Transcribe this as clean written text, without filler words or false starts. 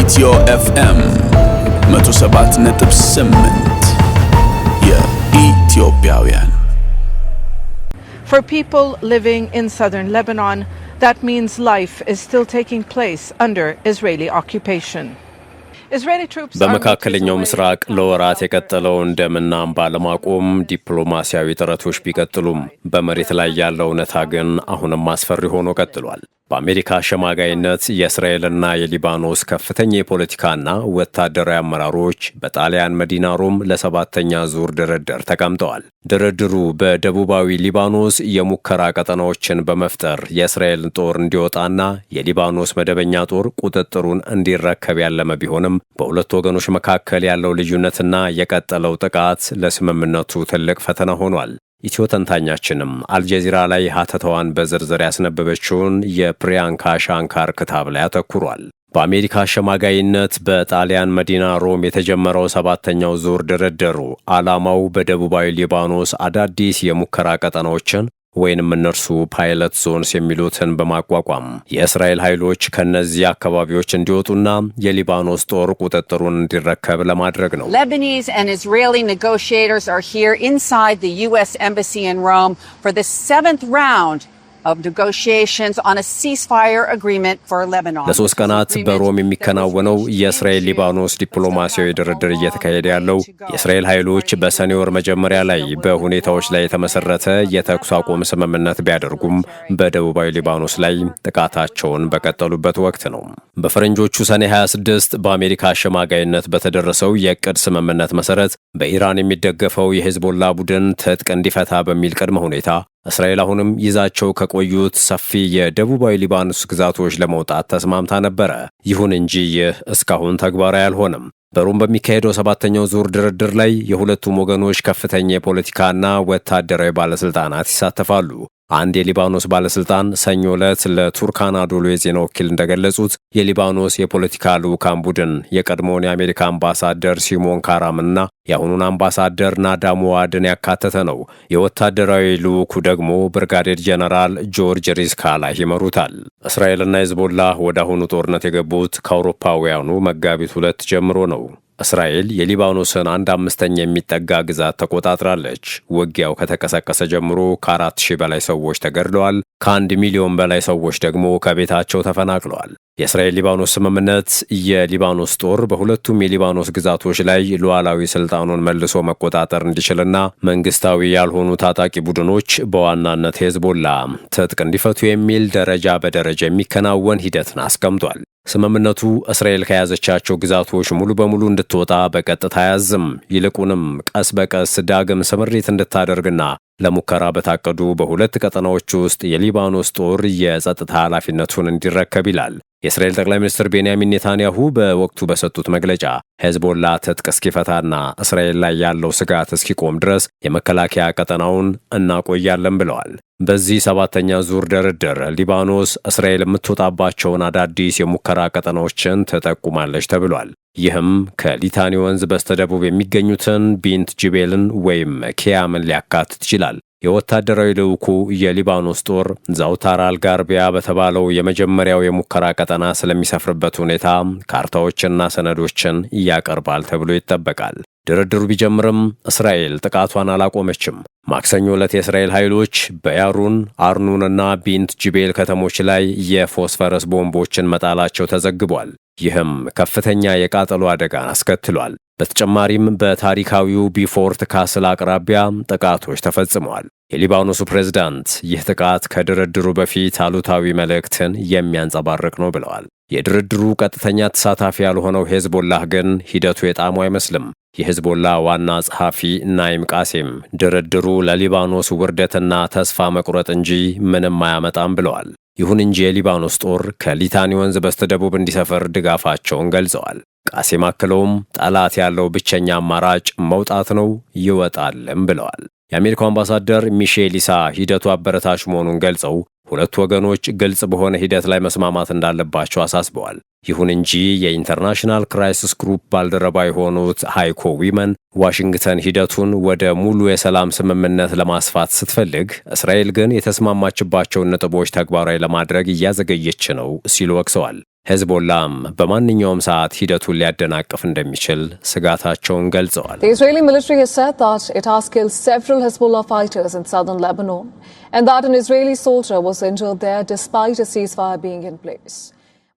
ኢትዮ ኤፍኤም 107.8 የኢትዮጵያውያን For people living in southern Lebanon, that means life is still taking place under Israeli occupation. በመካከለኛው ምስራቅ ለወራት የቀጠለውን ደምና እንባ ለማቆም ዲፕሎማሲያዊ ጥረቶች ቢቀጥሉም በመሬት ላይ ያለው እውነታ ግን አሁንም አስፈሪ ሆኖ ቀጥሏል። በአሜሪካ አሸማጋይነት የእስራኤልና የሊባኖስ ከፍተኛ የፖለቲካና ወታደራዊ አመራሮች በጣሊያን መዲና ሮም ለሰባተኛ ዙር ድርድር ተቀምጠዋል። ድርድሩ በደቡባዊ ሊባኖስ የሙከራ ቀጠናዎችን በመፍጠር የእስራኤልን ጦር እንዲወጣና የሊባኖስ መደበኛ ጦር ቁጥጥሩን እንዲረከብ ያለመ ቢሆንም በሁለቱ ወገኖች መካከል ያለው ልዩነትና የቀጠለው ጥቃት ለስምምነቱ ትልቅ ፈተና ሆኗል። ኢትዮ ተንታኛችንም አልጀዚራ ላይ ሀተታዋን በዝርዝር ያስነበበችውን የፕሪያንካ ሻንካር ክታብ ላይ አተኩሯል። በአሜሪካ አሸማጋይነት በጣሊያን መዲና ሮም የተጀመረው ሰባተኛው ዙር ድርድሩ ዓላማው በደቡባዊ ሊባኖስ አዳዲስ የሙከራ ቀጠናዎችን ወይንም እነርሱ ፓይለት ዞንስ የሚሉትን በማቋቋም የእስራኤል ኃይሎች ከነዚህ አካባቢዎች እንዲወጡና የሊባኖስ ጦር ቁጥጥሩን እንዲረከብ ለማድረግ ነው። Lebanese and Israeli negotiators are here inside the US embassy in Rome for the 7th round of negotiations on a ceasefire agreement for Lebanon. ለሶስት ቀናት በሮም የሚከናወነው የእስራኤል ሊባኖስ ዲፕሎማሲያዊ ድርድር እየተካሄደ ያለው የእስራኤል ኃይሎች በሰኔ ወር መጀመሪያ ላይ በሁኔታዎች ላይ የተመሰረተ የተኩስ አቁም ስምምነት ቢያደርጉም በደቡባዊ ሊባኖስ ላይ ጥቃታቸውን በቀጠሉበት ወቅት ነው። በፈረንጆቹ ሰኔ 26 በአሜሪካ አሸማጋይነት በተደረሰው የዕቅድ ስምምነት መሰረት በኢራን የሚደገፈው የሂዝቦላ ቡድን ትጥቅ እንዲፈታ በሚል ቅድመ ሁኔታ እስራኤል አሁንም ይዛቸው ከቆዩት ሰፊ የደቡባዊ ሊባኖስ ግዛቶች ለመውጣት ተስማምታ ነበረ። ይሁን እንጂ ይህ እስካሁን ተግባራዊ አልሆነም። በሮም በሚካሄደው ሰባተኛው ዙር ድርድር ላይ የሁለቱም ወገኖች ከፍተኛ የፖለቲካና ወታደራዊ ባለስልጣናት ይሳተፋሉ። አንድ የሊባኖስ ባለስልጣን ሰኞ ዕለት ለቱርክ አናዶሉ የዜና ወኪል እንደገለጹት የሊባኖስ የፖለቲካ ልዑካን ቡድን የቀድሞውን የአሜሪካ አምባሳደር ሲሞን ካራምንና የአሁኑን አምባሳደር ናዳም ዋድን ያካተተ ነው። የወታደራዊ ልዑኩ ደግሞ ብርጋዴር ጀነራል ጆርጅ ሪዝካላህ ይመሩታል። እስራኤልና ሂዝቦላ ወደ አሁኑ ጦርነት የገቡት ከአውሮፓውያኑ መጋቢት 2 ጀምሮ ነው። እስራኤል የሊባኖስን 1/5 የሚጠጋ ግዛት ተቆጣጥራለች። ውጊያው ከተቀሰቀሰ ጀምሮ ከ4000 በላይ ሰዎች ተገድለዋል። ከ1 ሚሊዮን በላይ ሰዎች ደግሞ ከቤታቸው ተፈናቅለዋል። የእስራኤል ሊባኖስ ስምምነት የሊባኖስ ጦር በሁለቱም የሊባኖስ ግዛቶች ላይ ሉዓላዊ ስልጣኑን መልሶ መቆጣጠር እንዲችልና መንግስታዊ ያልሆኑ ታጣቂ ቡድኖች በዋናነት ሂዝቦላ ትጥቅ እንዲፈቱ የሚል ደረጃ በደረጃ የሚከናወን ሂደትን አስቀምጧል። ስምምነቱ እስራኤል ከያዘቻቸው ግዛቶች ሙሉ በሙሉ እንድትወጣ በቀጥታ አያዝም። ይልቁንም ቀስ በቀስ ዳግም ስምሪት እንድታደርግና ለሙከራ በታቀዱ በሁለት ቀጠናዎች ውስጥ የሊባኖስ ጦር የጸጥታ ኃላፊነቱን እንዲረከብ ይላል። የእስራኤል ጠቅላይ ሚኒስትር ቤንያሚን ኔታንያሁ በወቅቱ በሰጡት መግለጫ ሂዝቦላ ትጥቅ እስኪፈታና እስራኤል ላይ ያለው ስጋት እስኪቆም ድረስ የመከላከያ ቀጠናውን እናቆያለን ብለዋል። በዚህ ሰባተኛ ዙር ድርድር ሊባኖስ እስራኤል የምትወጣባቸውን አዳዲስ የሙከራ ቀጠናዎችን ትጠቁማለች ተብሏል። ይህም ከሊታኒ ወንዝ በስተደቡብ የሚገኙትን ቢንት ጂቤልን ወይም ኪያምን ሊያካትት ይችላል። የወታደራዊ ልዑኩ የሊባኖስ ጦር ዛውታር አልጋርቢያ በተባለው የመጀመሪያው የሙከራ ቀጠና ስለሚሰፍርበት ሁኔታ ካርታዎችና ሰነዶችን ያቀርባል ተብሎ ይጠበቃል። ድርድሩ ቢጀምርም እስራኤል ጥቃቷን አላቆመችም። ማክሰኞ ዕለት የእስራኤል ኃይሎች በያሩን፣ አርኑንና ቢንት ጂቤል ከተሞች ላይ የፎስፈረስ ቦምቦችን መጣላቸው ተዘግቧል። ይህም ከፍተኛ የቃጠሎ አደጋን አስከትሏል። በተጨማሪም በታሪካዊው ቢፎርት ካስል አቅራቢያ ጥቃቶች ተፈጽመዋል። የሊባኖሱ ፕሬዝዳንት ይህ ጥቃት ከድርድሩ በፊት አሉታዊ መልእክትን የሚያንጸባርቅ ነው ብለዋል። የድርድሩ ቀጥተኛ ተሳታፊ ያልሆነው ሂዝቦላህ ግን ሂደቱ የጣመው አይመስልም። የሂዝቦላ ዋና ጸሐፊ ናይም ቃሴም ድርድሩ ለሊባኖስ ውርደትና ተስፋ መቁረጥ እንጂ ምንም አያመጣም ብለዋል። ይሁን እንጂ የሊባኖስ ጦር ከሊታኒ ወንዝ በስተደቡብ እንዲሰፍር ድጋፋቸውን ገልጸዋል። ቃሴም አክለውም ጠላት ያለው ብቸኛ አማራጭ መውጣት ነው፣ ይወጣልም ብለዋል። የአሜሪካው አምባሳደር ሚሼል ኢሳ ሂደቱ አበረታች መሆኑን ገልጸው ሁለቱ ወገኖች ግልጽ በሆነ ሂደት ላይ መስማማት እንዳለባቸው አሳስበዋል። ይሁን እንጂ የኢንተርናሽናል ክራይሲስ ግሩፕ ባልደረባ የሆኑት ሃይኮ ዊመን ዋሽንግተን ሂደቱን ወደ ሙሉ የሰላም ስምምነት ለማስፋት ስትፈልግ፣ እስራኤል ግን የተስማማችባቸውን ነጥቦች ተግባራዊ ለማድረግ እያዘገየች ነው ሲሉ ወቅሰዋል። ሄዝቦላም በማንኛውም ሰዓት ሂደቱን ሊያደናቅፍ እንደሚችል ስጋታቸውን ገልጸዋል። The Israeli military has said that it has killed several Hezbollah fighters in southern Lebanon and that an Israeli soldier was injured there despite a ceasefire being in place.